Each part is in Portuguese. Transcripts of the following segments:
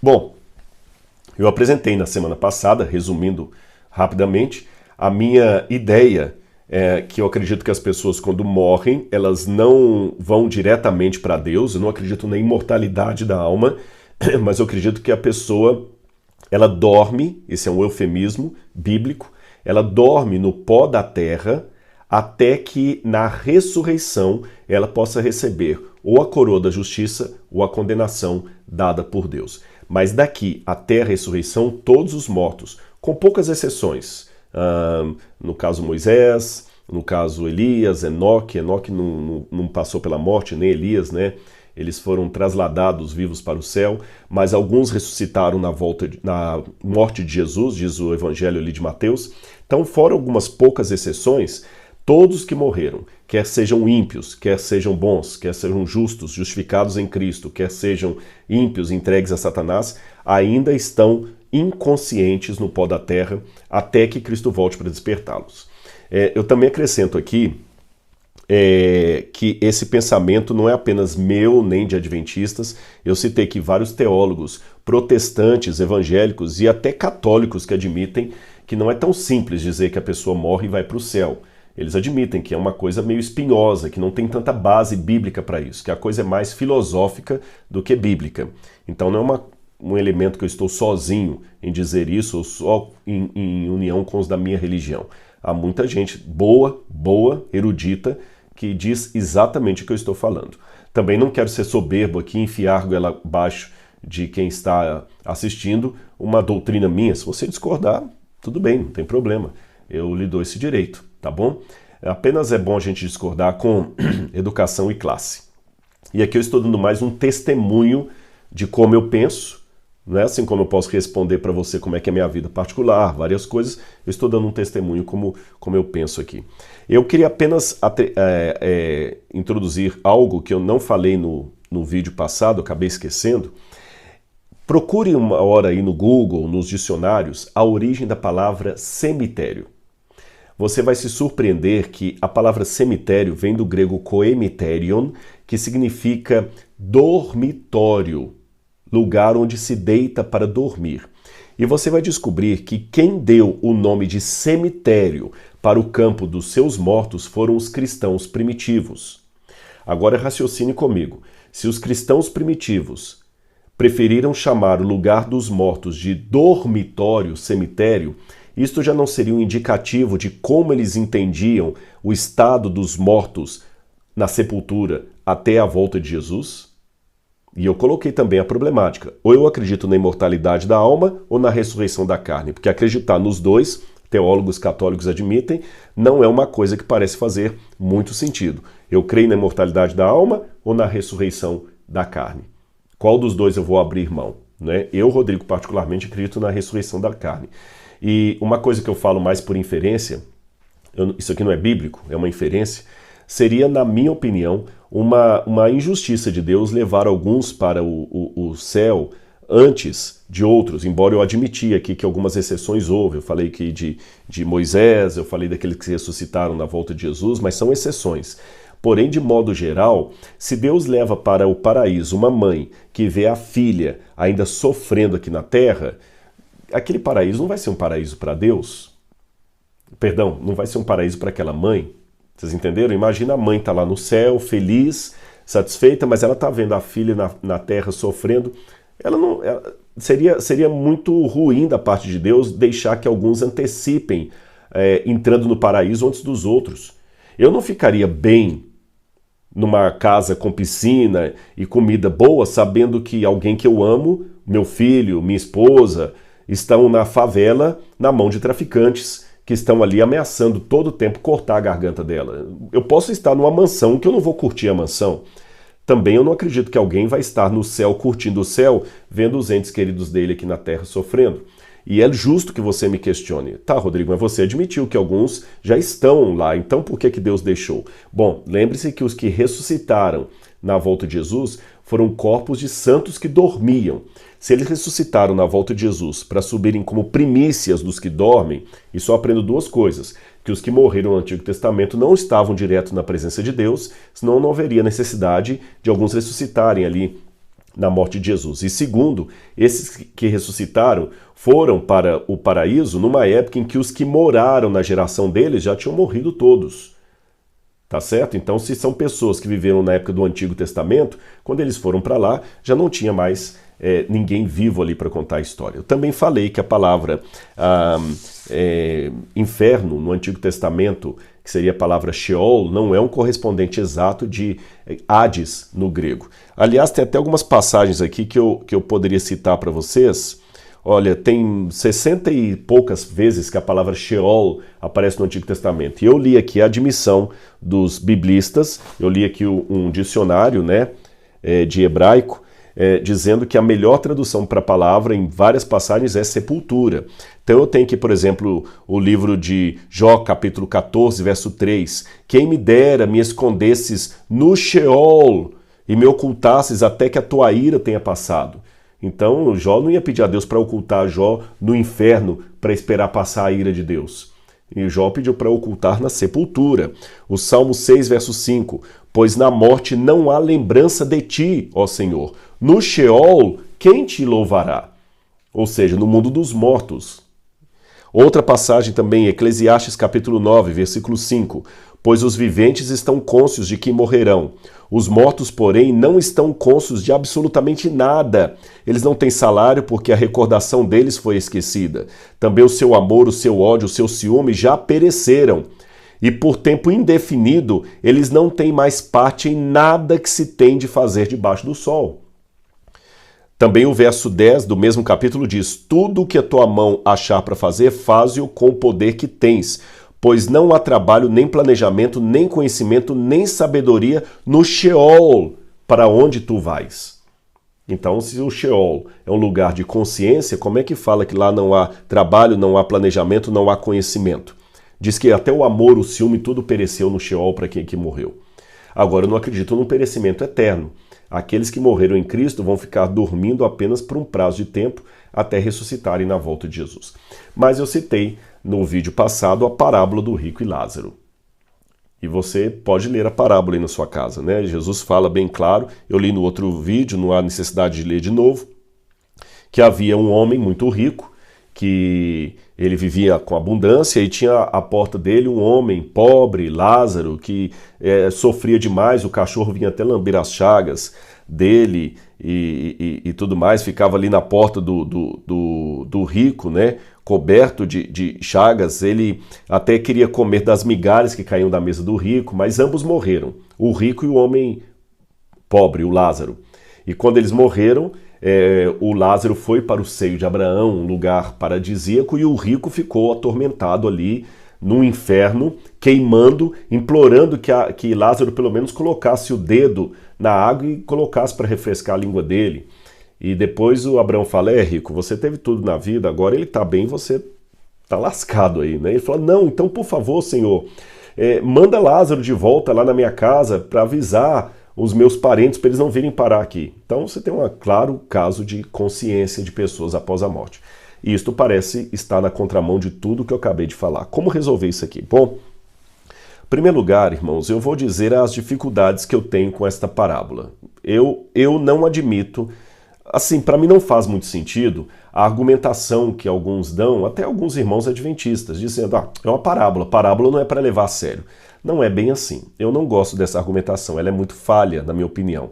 Bom, eu apresentei na semana passada, resumindo rapidamente, a minha ideia é que eu acredito que as pessoas, quando morrem, elas não vão diretamente para Deus. Eu não acredito na imortalidade da alma, mas eu acredito que a pessoa, ela dorme, esse é um eufemismo bíblico, ela dorme no pó da terra até que na ressurreição ela possa receber ou a coroa da justiça ou a condenação dada por Deus. Mas daqui até a ressurreição, todos os mortos, com poucas exceções, no caso Moisés, no caso Elias, Enoque não passou pela morte, nem Elias, né? Eles foram trasladados vivos para o céu, mas alguns ressuscitaram na morte de Jesus, diz o Evangelho ali de Mateus. Então, fora algumas poucas exceções, todos que morreram, quer sejam ímpios, quer sejam bons, quer sejam justos, justificados em Cristo, quer sejam ímpios, entregues a Satanás, ainda estão inconscientes no pó da terra até que Cristo volte para despertá-los. Eu também acrescento aqui que esse pensamento não é apenas meu nem de adventistas. Eu citei aqui vários teólogos protestantes, evangélicos e até católicos que admitem que não é tão simples dizer que a pessoa morre e vai para o céu. Eles admitem que é uma coisa meio espinhosa, que não tem tanta base bíblica para isso, que a coisa é mais filosófica do que bíblica. Então não é um elemento que eu estou sozinho em dizer isso, ou só em união com os da minha religião. Há muita gente boa, erudita, que diz exatamente o que eu estou falando. Também não quero ser soberbo aqui e enfiar goela abaixo de quem está assistindo uma doutrina minha. Se você discordar, tudo bem, não tem problema. Eu lhe dou esse direito, tá bom? Apenas é bom a gente discordar com educação e classe. E aqui eu estou dando mais um testemunho de como eu penso, né? Assim como eu posso responder para você como é que é a minha vida particular, várias coisas, eu estou dando um testemunho como eu penso aqui. Eu queria apenas introduzir algo que eu não falei no vídeo passado, acabei esquecendo. Procure uma hora aí no Google, nos dicionários, a origem da palavra cemitério. Você vai se surpreender que a palavra cemitério vem do grego koemiterion, que significa dormitório, lugar onde se deita para dormir. E você vai descobrir que quem deu o nome de cemitério para o campo dos seus mortos foram os cristãos primitivos. Agora raciocine comigo. Se os cristãos primitivos preferiram chamar o lugar dos mortos de dormitório, cemitério, isto já não seria um indicativo de como eles entendiam o estado dos mortos na sepultura até a volta de Jesus? E eu coloquei também a problemática. Ou eu acredito na imortalidade da alma ou na ressurreição da carne. Porque acreditar nos dois, teólogos católicos admitem, não é uma coisa que parece fazer muito sentido. Eu creio na imortalidade da alma ou na ressurreição da carne? Qual dos dois eu vou abrir mão? Né? Eu, Rodrigo, particularmente acredito na ressurreição da carne. E uma coisa que eu falo mais por inferência, isso aqui não é bíblico, é uma inferência, seria, na minha opinião, uma injustiça de Deus levar alguns para o céu antes de outros, embora eu admiti aqui que algumas exceções houve. Eu falei aqui de Moisés, eu falei daqueles que ressuscitaram na volta de Jesus, mas são exceções. Porém, de modo geral, se Deus leva para o paraíso uma mãe que vê a filha ainda sofrendo aqui na terra, aquele paraíso não vai ser um paraíso para Deus? Perdão, não vai ser um paraíso para aquela mãe? Vocês entenderam? Imagina a mãe tá lá no céu, feliz, satisfeita, mas ela tá vendo a filha na terra sofrendo. Seria muito ruim da parte de Deus deixar que alguns antecipem entrando no paraíso antes dos outros. Eu não ficaria bem numa casa com piscina e comida boa, sabendo que alguém que eu amo, meu filho, minha esposa, estão na favela na mão de traficantes que estão ali ameaçando todo o tempo cortar a garganta dela. Eu posso estar numa mansão que eu não vou curtir a mansão. Também eu não acredito que alguém vai estar no céu curtindo o céu, vendo os entes queridos dele aqui na terra sofrendo. E é justo que você me questione. Tá, Rodrigo, mas você admitiu que alguns já estão lá, então por que Deus deixou? Bom, lembre-se que os que ressuscitaram na volta de Jesus foram corpos de santos que dormiam. Se eles ressuscitaram na volta de Jesus para subirem como primícias dos que dormem, e só aprendo duas coisas: que os que morreram no Antigo Testamento não estavam direto na presença de Deus, senão não haveria necessidade de alguns ressuscitarem ali na morte de Jesus. E segundo, esses que ressuscitaram foram para o paraíso numa época em que os que moraram na geração deles já tinham morrido todos. Tá certo? Então, se são pessoas que viveram na época do Antigo Testamento, quando eles foram para lá, já não tinha mais ninguém vivo ali para contar a história. Eu também falei que a palavra inferno no Antigo Testamento, que seria a palavra Sheol, não é um correspondente exato de Hades no grego. Aliás, tem até algumas passagens aqui que eu poderia citar para vocês. Olha, tem 60 e poucas vezes que a palavra Sheol aparece no Antigo Testamento. E eu li aqui a admissão dos biblistas, eu li aqui um dicionário, né, de hebraico, dizendo que a melhor tradução para a palavra em várias passagens é sepultura. Então eu tenho aqui, por exemplo, o livro de Jó, capítulo 14, verso 3. Quem me dera me escondesses no Sheol e me ocultasses até que a tua ira tenha passado. Então Jó não ia pedir a Deus para ocultar Jó no inferno para esperar passar a ira de Deus. E Jó pediu para ocultar na sepultura. O Salmo 6, verso 5. Pois na morte não há lembrança de ti, ó Senhor. No Sheol, quem te louvará? Ou seja, no mundo dos mortos. Outra passagem também, Eclesiastes capítulo 9, versículo 5. Pois os viventes estão cônscios de que morrerão. Os mortos, porém, não estão cônscios de absolutamente nada. Eles não têm salário porque a recordação deles foi esquecida. Também o seu amor, o seu ódio, o seu ciúme já pereceram. E por tempo indefinido, eles não têm mais parte em nada que se tem de fazer debaixo do sol. Também o verso 10 do mesmo capítulo diz: tudo o que a tua mão achar para fazer, faze-o com o poder que tens, pois não há trabalho, nem planejamento, nem conhecimento, nem sabedoria no Sheol, para onde tu vais. Então, se o Sheol é um lugar de consciência, como é que fala que lá não há trabalho, não há planejamento, não há conhecimento? Diz que até o amor, o ciúme, tudo pereceu no Sheol para quem que morreu. Agora, eu não acredito num perecimento eterno. Aqueles que morreram em Cristo vão ficar dormindo apenas por um prazo de tempo até ressuscitarem na volta de Jesus. Mas eu citei no vídeo passado a parábola do rico e Lázaro. E você pode ler a parábola aí na sua casa, né? Jesus fala bem claro, eu li no outro vídeo, não há necessidade de ler de novo, que havia um homem muito rico, que ele vivia com abundância e tinha à porta dele um homem pobre, Lázaro, que sofria demais, o cachorro vinha até lamber as chagas dele e tudo mais, ficava ali na porta do rico, né, coberto de chagas. Ele até queria comer das migalhas que caíam da mesa do rico, mas ambos morreram, o rico e o homem pobre, o Lázaro. E quando eles morreram, o Lázaro foi para o seio de Abraão, um lugar paradisíaco, e o rico ficou atormentado ali no inferno, queimando, implorando que Lázaro pelo menos colocasse o dedo na água e colocasse para refrescar a língua dele. E depois o Abraão fala: rico, você teve tudo na vida, agora ele está bem, você está lascado aí, né? Ele fala: não, então por favor, Senhor, manda Lázaro de volta lá na minha casa para avisar os meus parentes para eles não virem parar aqui. Então você tem um claro caso de consciência de pessoas após a morte. E isto parece estar na contramão de tudo que eu acabei de falar. Como resolver isso aqui? Bom, em primeiro lugar, irmãos, eu vou dizer as dificuldades que eu tenho com esta parábola. Eu não admito, assim, para mim não faz muito sentido a argumentação que alguns dão, até alguns irmãos adventistas, dizendo: é uma parábola não é para levar a sério. Não é bem assim. Eu não gosto dessa argumentação, ela é muito falha, na minha opinião.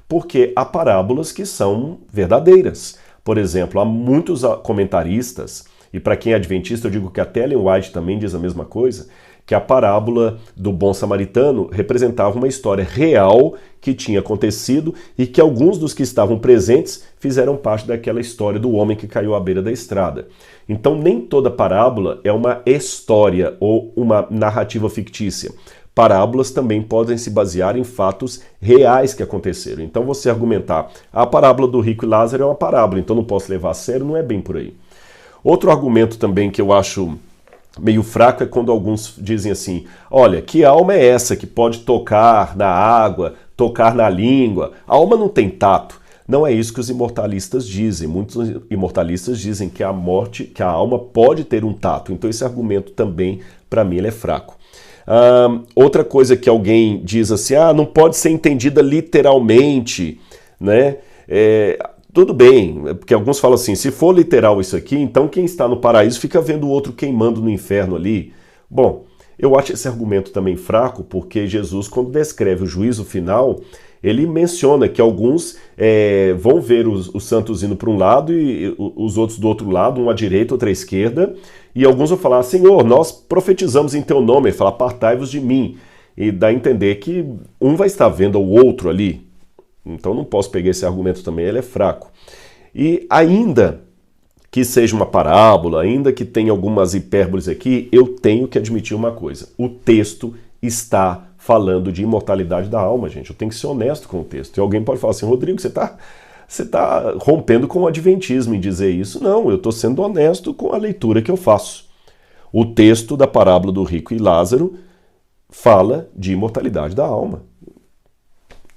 Porque há parábolas que são verdadeiras. Por exemplo, há muitos comentaristas, e para quem é adventista eu digo que até Ellen White também diz a mesma coisa, que a parábola do bom samaritano representava uma história real que tinha acontecido e que alguns dos que estavam presentes fizeram parte daquela história do homem que caiu à beira da estrada. Então nem toda parábola é uma história ou uma narrativa fictícia. Parábolas também podem se basear em fatos reais que aconteceram. Então você argumentar: a parábola do rico e Lázaro é uma parábola, então não posso levar a sério, não é bem por aí. Outro argumento também que eu acho meio fraco é quando alguns dizem assim: olha, que alma é essa que pode tocar na água, tocar na língua? A alma não tem tato. Não é isso que os imortalistas dizem. Muitos imortalistas dizem que a alma pode ter um tato. Então esse argumento também, para mim, ele é fraco. Outra coisa que alguém diz assim: não pode ser entendida literalmente, né? Tudo bem, porque alguns falam assim, se for literal isso aqui, então quem está no paraíso fica vendo o outro queimando no inferno ali. Bom, eu acho esse argumento também fraco, porque Jesus, quando descreve o juízo final, ele menciona que alguns vão ver os santos indo para um lado e os outros do outro lado, um à direita, outro à esquerda, e alguns vão falar, Senhor, nós profetizamos em teu nome, ele fala, apartai-vos de mim, e dá a entender que um vai estar vendo o outro ali. Então não posso pegar esse argumento também, ele é fraco. E ainda que seja uma parábola, ainda que tenha algumas hipérboles aqui, eu tenho que admitir uma coisa. O texto está falando de imortalidade da alma, gente. Eu tenho que ser honesto com o texto. E alguém pode falar assim, Rodrigo, você está rompendo com o adventismo em dizer isso. Não, eu estou sendo honesto com a leitura que eu faço. O texto da parábola do rico e Lázaro fala de imortalidade da alma.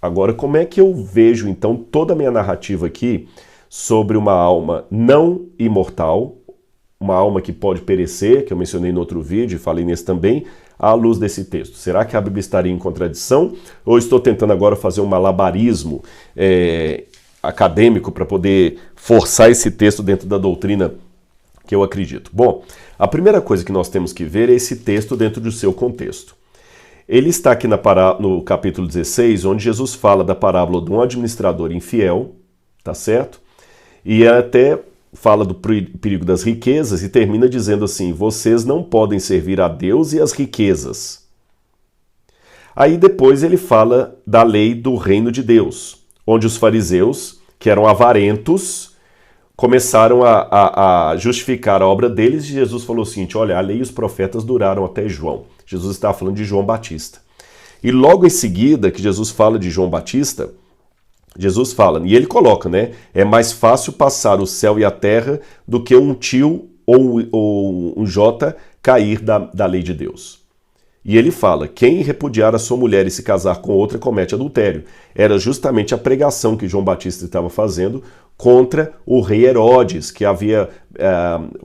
Agora, como é que eu vejo, então, toda a minha narrativa aqui sobre uma alma não imortal, uma alma que pode perecer, que eu mencionei no outro vídeo e falei nesse também, à luz desse texto? Será que a Bíblia estaria em contradição? Ou estou tentando agora fazer um malabarismo acadêmico para poder forçar esse texto dentro da doutrina que eu acredito? Bom, a primeira coisa que nós temos que ver é esse texto dentro do seu contexto. Ele está aqui no capítulo 16, onde Jesus fala da parábola de um administrador infiel, tá certo? E até fala do perigo das riquezas e termina dizendo assim, vocês não podem servir a Deus e as riquezas. Aí depois ele fala da lei do reino de Deus, onde os fariseus, que eram avarentos, começaram a justificar a obra deles e Jesus falou o seguinte, olha, a lei e os profetas duraram até João. Jesus estava falando de João Batista. E logo em seguida que Jesus fala de João Batista, Jesus fala, e ele coloca, né? É mais fácil passar o céu e a terra do que um tio ou um jota cair da lei de Deus. E ele fala, quem repudiar a sua mulher e se casar com outra comete adultério. Era justamente a pregação que João Batista estava fazendo contra o rei Herodes, que havia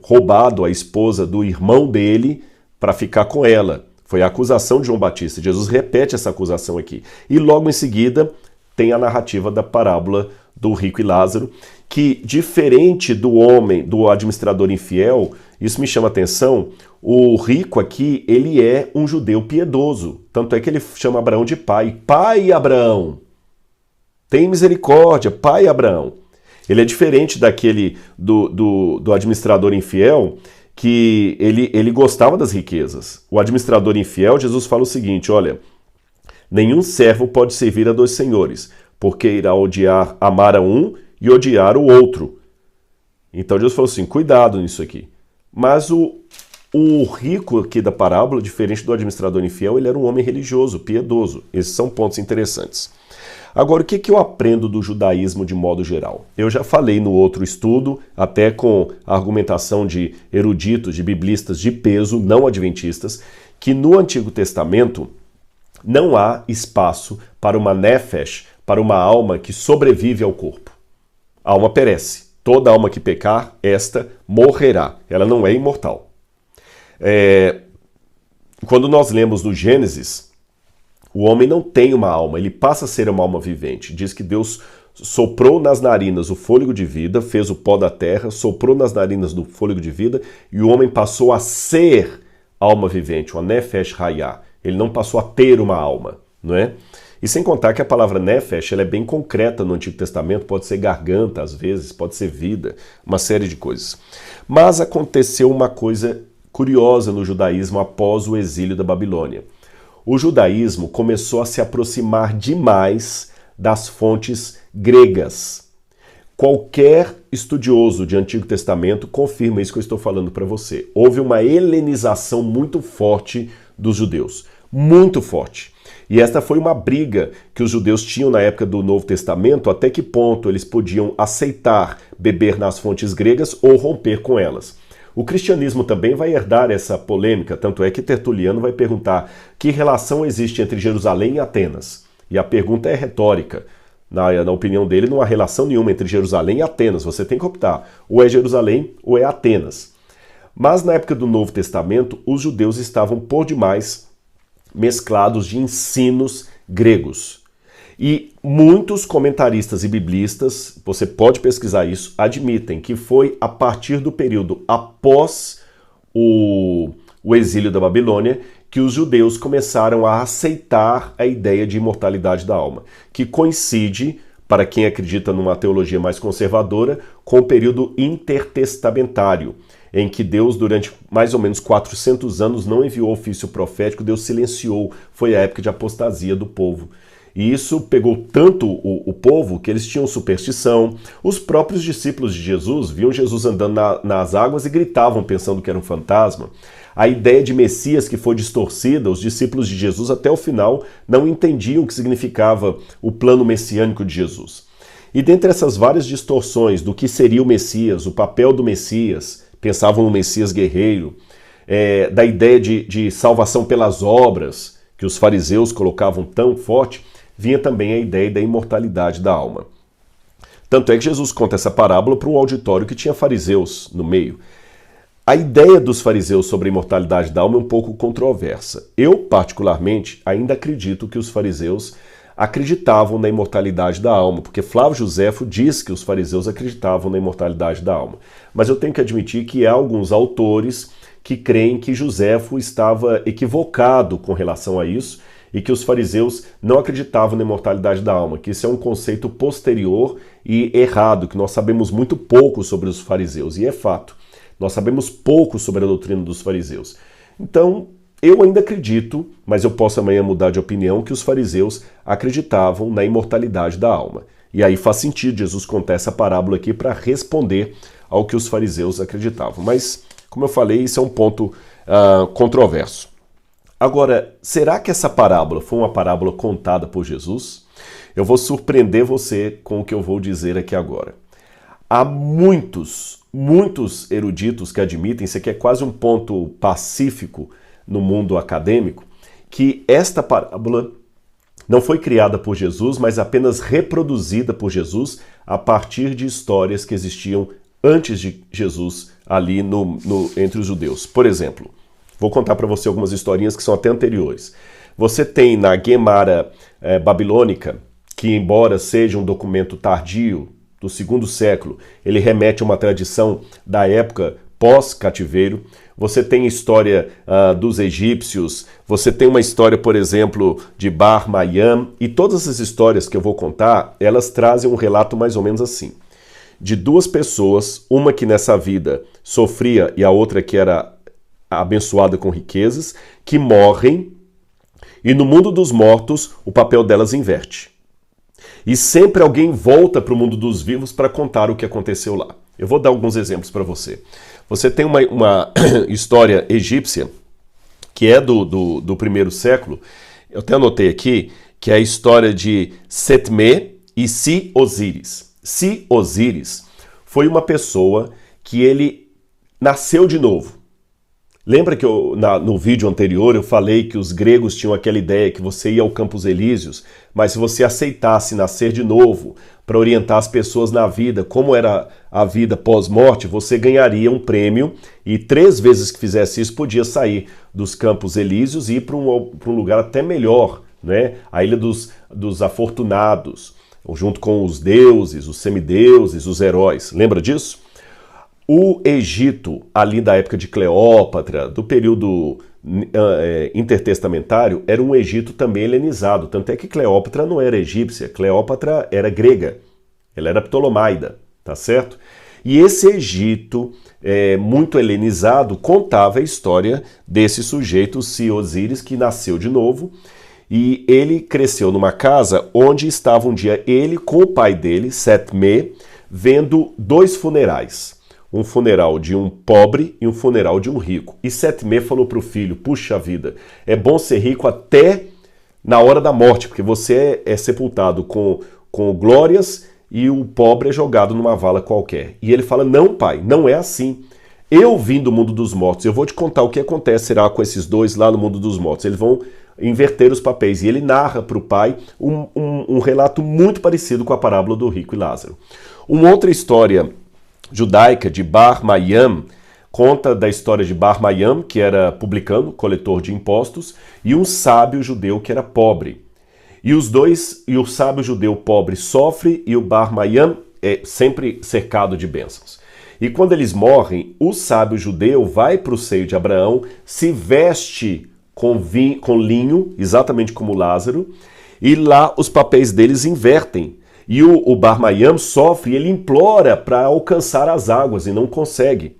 roubado a esposa do irmão dele para ficar com ela. Foi a acusação de João Batista. Jesus repete essa acusação aqui. E logo em seguida tem a narrativa da parábola do rico e Lázaro, que diferente do homem, do administrador infiel, isso me chama a atenção, o rico aqui, ele é um judeu piedoso. Tanto é que ele chama Abraão de pai. Pai Abraão, tem misericórdia, pai Abraão. Ele é diferente daquele do administrador infiel, que ele gostava das riquezas. O administrador infiel, Jesus fala o seguinte, olha, nenhum servo pode servir a dois senhores, porque irá amar a um e odiar o outro. Então Jesus falou assim, cuidado nisso aqui. Mas o rico aqui da parábola, diferente do administrador infiel, ele era um homem religioso, piedoso. Esses são pontos interessantes. Agora, o que eu aprendo do judaísmo de modo geral? Eu já falei no outro estudo, até com a argumentação de eruditos, de biblistas de peso, não adventistas, que no Antigo Testamento não há espaço para uma nefesh, para uma alma que sobrevive ao corpo. A alma perece. Toda alma que pecar, esta morrerá. Ela não é imortal. Quando nós lemos no Gênesis, o homem não tem uma alma, ele passa a ser uma alma vivente. Diz que Deus soprou nas narinas o fôlego de vida, fez o pó da terra, soprou nas narinas do fôlego de vida, e o homem passou a ser alma vivente, uma nefesh hayah. Ele não passou a ter uma alma, não é? E sem contar que a palavra nefesh, ela é bem concreta no Antigo Testamento, pode ser garganta às vezes, pode ser vida, uma série de coisas. Mas aconteceu uma coisa curiosa no judaísmo após o exílio da Babilônia. O judaísmo começou a se aproximar demais das fontes gregas. Qualquer estudioso de Antigo Testamento confirma isso que eu estou falando para você. Houve uma helenização muito forte dos judeus, muito forte. E esta foi uma briga que os judeus tinham na época do Novo Testamento, até que ponto eles podiam aceitar beber nas fontes gregas ou romper com elas. O cristianismo também vai herdar essa polêmica, tanto é que Tertuliano vai perguntar que relação existe entre Jerusalém e Atenas. E a pergunta é retórica. Na opinião dele, não há relação nenhuma entre Jerusalém e Atenas. Você tem que optar, ou é Jerusalém ou é Atenas. Mas na época do Novo Testamento, os judeus estavam por demais mesclados de ensinos gregos. E muitos comentaristas e biblistas, você pode pesquisar isso, admitem que foi a partir do período após o exílio da Babilônia que os judeus começaram a aceitar a ideia de imortalidade da alma, que coincide, para quem acredita numa teologia mais conservadora, com o período intertestamentário, em que Deus, durante mais ou menos 400 anos, não enviou ofício profético, Deus silenciou, foi a época de apostasia do povo. E isso pegou tanto o povo que eles tinham superstição. Os próprios discípulos de Jesus viam Jesus andando nas águas e gritavam pensando que era um fantasma. A ideia de Messias que foi distorcida, os discípulos de Jesus até o final não entendiam o que significava o plano messiânico de Jesus. E dentre essas várias distorções do que seria o Messias, o papel do Messias, pensavam no Messias guerreiro, da ideia de salvação pelas obras, que os fariseus colocavam tão forte, vinha também a ideia da imortalidade da alma. Tanto é que Jesus conta essa parábola para um auditório que tinha fariseus no meio. A ideia dos fariseus sobre a imortalidade da alma é um pouco controversa. Eu, particularmente, ainda acredito que os fariseus acreditavam na imortalidade da alma, porque Flávio Josefo diz que os fariseus acreditavam na imortalidade da alma. Mas eu tenho que admitir que há alguns autores que creem que Josefo estava equivocado com relação a isso e que os fariseus não acreditavam na imortalidade da alma, que isso é um conceito posterior e errado, que nós sabemos muito pouco sobre os fariseus, e é fato. Nós sabemos pouco sobre a doutrina dos fariseus. Então, eu ainda acredito, mas eu posso amanhã mudar de opinião, que os fariseus acreditavam na imortalidade da alma. E aí faz sentido Jesus contar essa parábola aqui para responder ao que os fariseus acreditavam. Mas, como eu falei, isso é um ponto controverso. Agora, será que essa parábola foi uma parábola contada por Jesus? Eu vou surpreender você com o que eu vou dizer aqui agora. Há muitos eruditos que admitem, isso aqui é quase um ponto pacífico no mundo acadêmico, que esta parábola não foi criada por Jesus, mas apenas reproduzida por Jesus a partir de histórias que existiam antes de Jesus ali entre os judeus. Por exemplo, vou contar para você algumas historinhas que são até anteriores. Você tem na Guemara babilônica, que embora seja um documento tardio, do 2º século, ele remete a uma tradição da época pós-cativeiro. Você tem a história dos egípcios, você tem uma história, por exemplo, de Bar Mayam, e todas as histórias que eu vou contar, elas trazem um relato mais ou menos assim. De duas pessoas, uma que nessa vida sofria e a outra que era abençoada com riquezas, que morrem, e no mundo dos mortos o papel delas inverte. E sempre alguém volta para o mundo dos vivos para contar o que aconteceu lá. Eu vou dar alguns exemplos para você. Você tem uma história egípcia, que é do 1º século, eu até anotei aqui, que é a história de Setme e Si-Osíris. Si-Osíris foi uma pessoa que ele nasceu de novo. Lembra que no vídeo anterior eu falei que os gregos tinham aquela ideia que você ia ao Campos Elíseos, mas se você aceitasse nascer de novo para orientar as pessoas na vida, como era a vida pós-morte, você ganharia um prêmio e 3 vezes que fizesse isso podia sair dos Campos Elíseos e ir para um lugar até melhor, né? A Ilha dos Afortunados, junto com os deuses, os semideuses, os heróis. Lembra disso? O Egito, ali da época de Cleópatra, do período intertestamentário, era um Egito também helenizado. Tanto é que Cleópatra não era egípcia, Cleópatra era grega, ela era ptolomaida, tá certo? E esse Egito, muito helenizado, contava a história desse sujeito, Si-Osíris, que nasceu de novo, e ele cresceu numa casa onde estava um dia ele com o pai dele, Setme, vendo 2 funerais. Um funeral de um pobre e um funeral de um rico. E Setme falou para o filho, puxa vida, é bom ser rico até na hora da morte, porque você é sepultado com glórias e o pobre é jogado numa vala qualquer. E ele fala, não pai, não é assim. Eu vim do mundo dos mortos, eu vou te contar o que acontecerá com esses 2 lá no mundo dos mortos. Eles vão inverter os papéis. E ele narra para o pai um relato muito parecido com a parábola do rico e Lázaro. Uma outra história judaica de Bar Mayam conta da história de Bar Mayam, que era publicano, coletor de impostos, e um sábio judeu que era pobre. E os dois, e o sábio judeu pobre sofre e o Bar Mayam é sempre cercado de bênçãos. E quando eles morrem, o sábio judeu vai para o seio de Abraão, se veste com linho, exatamente como Lázaro, e lá os papéis deles invertem. E o Bar Mayam sofre e ele implora para alcançar as águas e não consegue.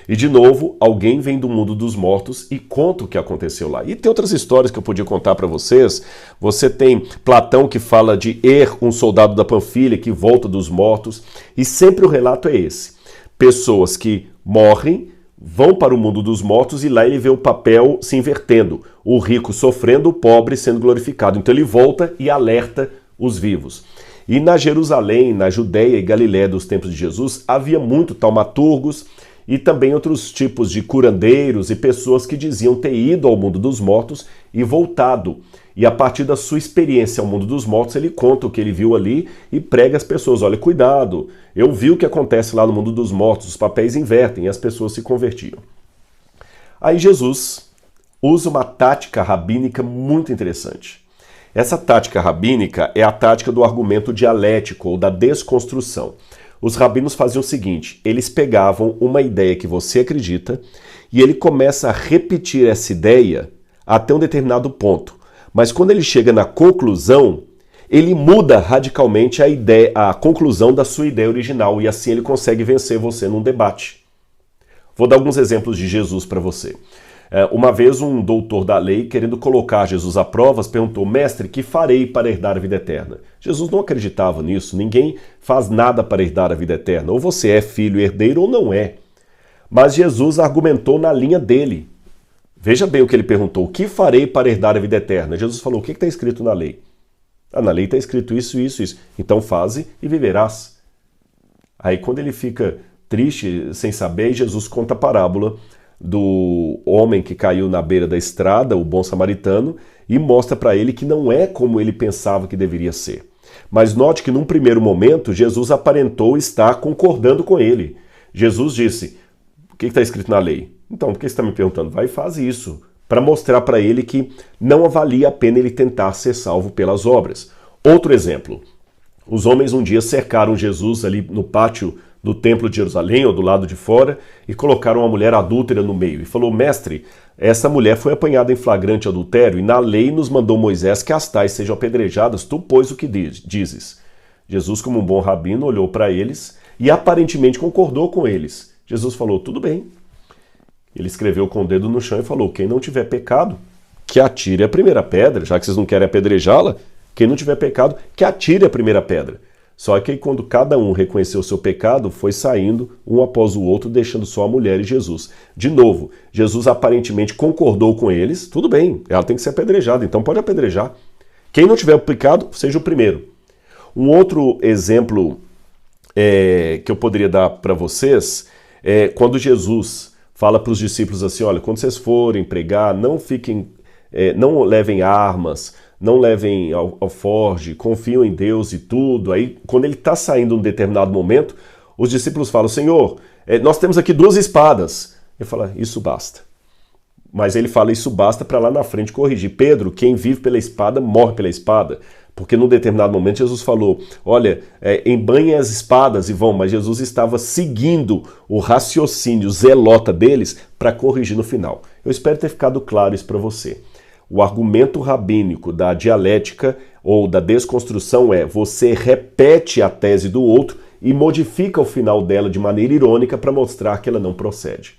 E de novo, alguém vem do mundo dos mortos e conta o que aconteceu lá. E tem outras histórias que eu podia contar para vocês. Você tem Platão que fala de um soldado da Panfilha que volta dos mortos. E sempre o relato é esse. Pessoas que morrem, vão para o mundo dos mortos e lá ele vê o papel se invertendo. O rico sofrendo, o pobre sendo glorificado. Então ele volta e alerta os vivos. E na Jerusalém, na Judéia e Galiléia dos tempos de Jesus, havia muito taumaturgos e também outros tipos de curandeiros e pessoas que diziam ter ido ao mundo dos mortos e voltado. E a partir da sua experiência ao mundo dos mortos, ele conta o que ele viu ali e prega às pessoas. Olha, cuidado, eu vi o que acontece lá no mundo dos mortos, os papéis invertem e as pessoas se convertiam. Aí Jesus usa uma tática rabínica muito interessante. Essa tática rabínica é a tática do argumento dialético ou da desconstrução. Os rabinos faziam o seguinte, eles pegavam uma ideia que você acredita e ele começa a repetir essa ideia até um determinado ponto. Mas quando ele chega na conclusão, ele muda radicalmente a conclusão da sua ideia original e assim ele consegue vencer você num debate. Vou dar alguns exemplos de Jesus para você. Uma vez um doutor da lei, querendo colocar Jesus à provas, perguntou, mestre, que farei para herdar a vida eterna? Jesus não acreditava nisso, ninguém faz nada para herdar a vida eterna. Ou você é filho herdeiro ou não é. Mas Jesus argumentou na linha dele. Veja bem o que ele perguntou, o que farei para herdar a vida eterna? Jesus falou, o que está escrito na lei? Na lei está escrito isso, isso, isso. Então faze e viverás. Aí quando ele fica triste, sem saber, Jesus conta a parábola do homem que caiu na beira da estrada, o bom samaritano, e mostra para ele que não é como ele pensava que deveria ser. Mas note que num primeiro momento, Jesus aparentou estar concordando com ele. Jesus disse, o que está escrito na lei? Então, por que você está me perguntando? Vai e faz isso, para mostrar para ele que não valia a pena ele tentar ser salvo pelas obras. Outro exemplo, os homens um dia cercaram Jesus ali no pátio do templo de Jerusalém, ou do lado de fora, e colocaram uma mulher adúltera no meio. E falou, mestre, essa mulher foi apanhada em flagrante adultério, e na lei nos mandou Moisés que as tais sejam apedrejadas, tu pois o que dizes. Jesus, como um bom rabino, olhou para eles e aparentemente concordou com eles. Jesus falou, tudo bem. Ele escreveu com o dedo no chão e falou, quem não tiver pecado, que atire a primeira pedra, já que vocês não querem apedrejá-la, quem não tiver pecado, que atire a primeira pedra. Só que quando cada um reconheceu o seu pecado, foi saindo um após o outro, deixando só a mulher e Jesus. De novo, Jesus aparentemente concordou com eles, tudo bem, ela tem que ser apedrejada, então pode apedrejar. Quem não tiver pecado, seja o primeiro. Um outro exemplo que eu poderia dar para vocês é quando Jesus fala para os discípulos assim, olha, quando vocês forem pregar, não levem armas, não levem alforge, confiam em Deus e tudo. Aí, quando ele está saindo em um determinado momento, os discípulos falam, Senhor, nós temos aqui 2 espadas. Ele fala, isso basta. Mas ele fala, isso basta para lá na frente corrigir. Pedro, quem vive pela espada, morre pela espada. Porque num determinado momento Jesus falou, olha, embanhem as espadas e vão. Mas Jesus estava seguindo o raciocínio zelota deles para corrigir no final. Eu espero ter ficado claro isso para você. O argumento rabínico da dialética ou da desconstrução é você repete a tese do outro e modifica o final dela de maneira irônica para mostrar que ela não procede.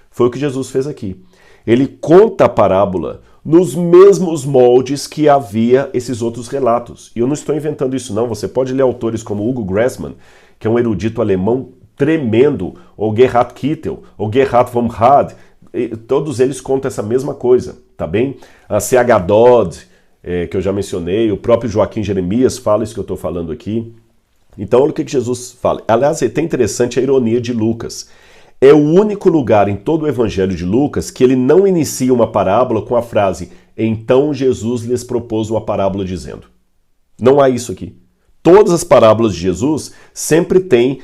Foi o que Jesus fez aqui. Ele conta a parábola nos mesmos moldes que havia esses outros relatos. E eu não estou inventando isso não, você pode ler autores como Hugo Grassmann, que é um erudito alemão tremendo, ou Gerhard Kittel, ou Gerhard von Rad, todos eles contam essa mesma coisa, tá bem? A C.H. Dodd, que eu já mencionei, o próprio Joaquim Jeremias fala isso que eu estou falando aqui. Então, olha o que Jesus fala. Aliás, é até interessante a ironia de Lucas. É o único lugar em todo o Evangelho de Lucas que ele não inicia uma parábola com a frase então Jesus lhes propôs uma parábola dizendo. Não há isso aqui. Todas as parábolas de Jesus sempre têm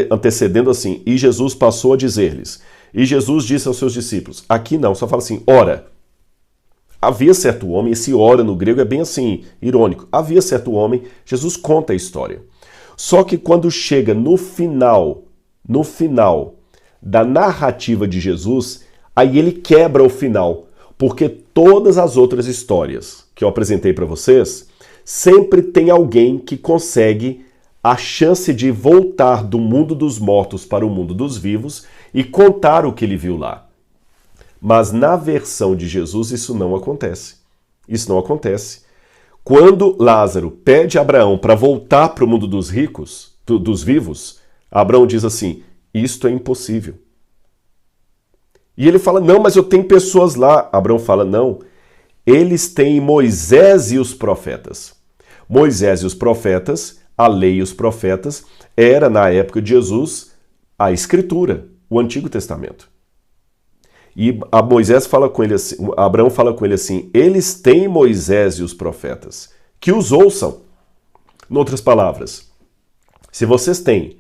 antecedendo assim, e Jesus passou a dizer-lhes. E Jesus disse aos seus discípulos, aqui não, só fala assim, ora. havia certo homem, esse ora no grego é bem assim, irônico. Havia certo homem, Jesus conta a história. Só que quando chega no final da narrativa de Jesus, aí ele quebra o final, porque todas as outras histórias que eu apresentei para vocês, sempre tem alguém que consegue a chance de voltar do mundo dos mortos para o mundo dos vivos e contar o que ele viu lá. Mas na versão de Jesus isso não acontece. Isso não acontece. Quando Lázaro pede a Abraão para voltar para o mundo dos ricos, dos vivos, Abraão diz assim, isto é impossível. E ele fala, não, mas eu tenho pessoas lá. Abraão fala, não, eles têm Moisés e os profetas. Moisés e os profetas, a lei e os profetas, era na época de Jesus a Escritura, o Antigo Testamento. E Abraão fala com ele assim, eles têm Moisés e os profetas, que os ouçam. Em outras palavras, se vocês têm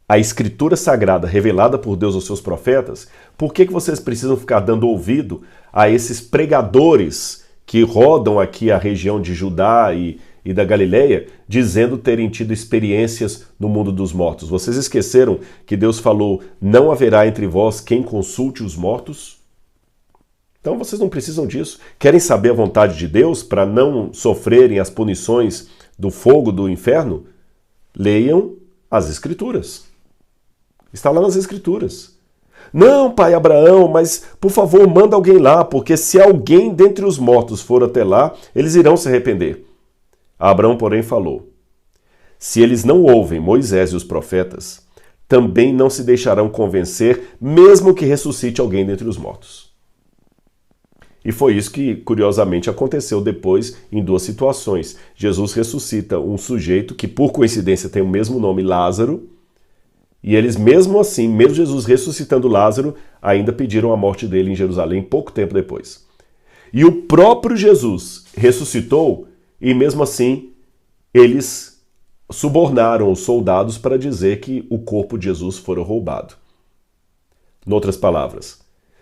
a Escritura Sagrada revelada por Deus aos seus profetas, por que vocês precisam ficar dando ouvido a esses pregadores que rodam aqui a região de Judá e da Galileia, dizendo terem tido experiências no mundo dos mortos? Vocês esqueceram que Deus falou, não haverá entre vós quem consulte os mortos? Então vocês não precisam disso. Querem saber a vontade de Deus para não sofrerem as punições do fogo do inferno? Leiam as Escrituras. Está lá nas Escrituras. Não, pai Abraão, mas por favor manda alguém lá, porque se alguém dentre os mortos for até lá, eles irão se arrepender. Abraão, porém, falou, se eles não ouvem Moisés e os profetas, também não se deixarão convencer, mesmo que ressuscite alguém dentre os mortos. E foi isso que, curiosamente, aconteceu depois em duas situações. Jesus ressuscita um sujeito que, por coincidência, tem o mesmo nome, Lázaro, e eles, mesmo assim, mesmo Jesus ressuscitando Lázaro, ainda pediram a morte dele em Jerusalém pouco tempo depois. E o próprio Jesus ressuscitou e, mesmo assim, eles subornaram os soldados para dizer que o corpo de Jesus fora roubado. Em outras palavras,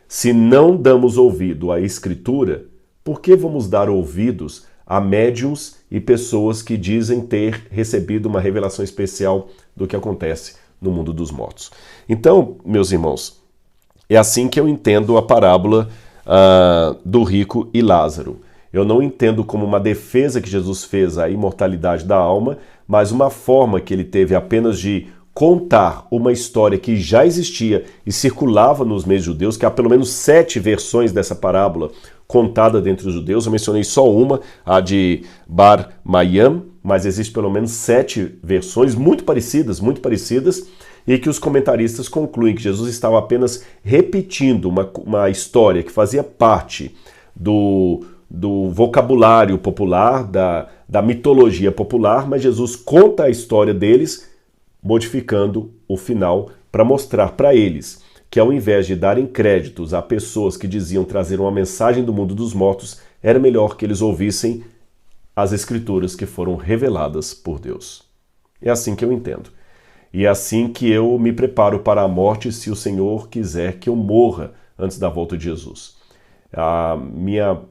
se não damos ouvido à Escritura, por que vamos dar ouvidos a médiuns e pessoas que dizem ter recebido uma revelação especial do que acontece no mundo dos mortos? Então, meus irmãos, é assim que eu entendo a parábola do rico e Lázaro. Eu não entendo como uma defesa que Jesus fez à imortalidade da alma, mas uma forma que ele teve apenas de contar uma história que já existia e circulava nos meios judeus, que há pelo menos 7 versões dessa parábola contada dentre os judeus. Eu mencionei só uma, a de Bar Mayam, mas existe pelo menos 7 versões muito parecidas, e que os comentaristas concluem que Jesus estava apenas repetindo uma história que fazia parte do vocabulário popular, da mitologia popular, mas Jesus conta a história deles, modificando o final para mostrar para eles que, ao invés de darem créditos a pessoas que diziam trazer uma mensagem do mundo dos mortos, era melhor que eles ouvissem as Escrituras que foram reveladas por Deus. É assim que eu entendo. E é assim que eu me preparo para a morte, se o Senhor quiser que eu morra antes da volta de Jesus. A minha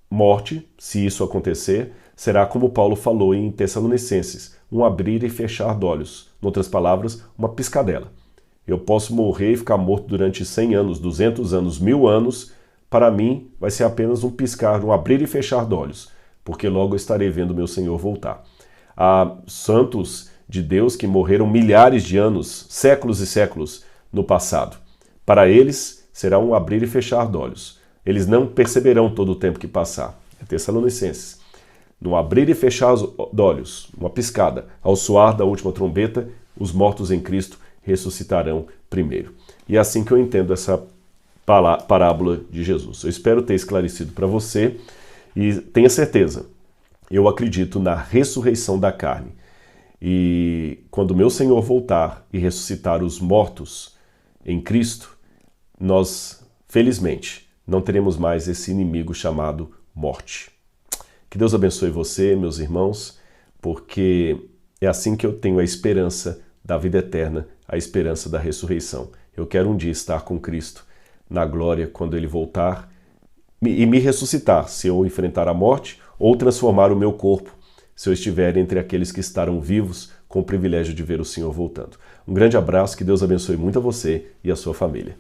morte, se isso acontecer, será como Paulo falou em Tessalonicenses, um abrir e fechar de olhos. Em outras palavras, uma piscadela. Eu posso morrer e ficar morto durante 100 anos, 200 anos, 1000 anos. Para mim, vai ser apenas um piscar, um abrir e fechar de olhos, porque logo eu estarei vendo meu Senhor voltar. Há santos de Deus que morreram milhares de anos, séculos e séculos no passado. Para eles, será um abrir e fechar de olhos. Eles não perceberão todo o tempo que passar. É Tessalonicenses. No abrir e fechar de olhos, uma piscada, ao soar da última trombeta, os mortos em Cristo ressuscitarão primeiro. E é assim que eu entendo essa parábola de Jesus. Eu espero ter esclarecido para você e tenha certeza, eu acredito na ressurreição da carne. E quando meu Senhor voltar e ressuscitar os mortos em Cristo, nós, felizmente, não teremos mais esse inimigo chamado morte. Que Deus abençoe você, meus irmãos, porque é assim que eu tenho a esperança da vida eterna, a esperança da ressurreição. Eu quero um dia estar com Cristo na glória quando Ele voltar e me ressuscitar se eu enfrentar a morte, ou transformar o meu corpo se eu estiver entre aqueles que estarão vivos com o privilégio de ver o Senhor voltando. Um grande abraço, que Deus abençoe muito a você e a sua família.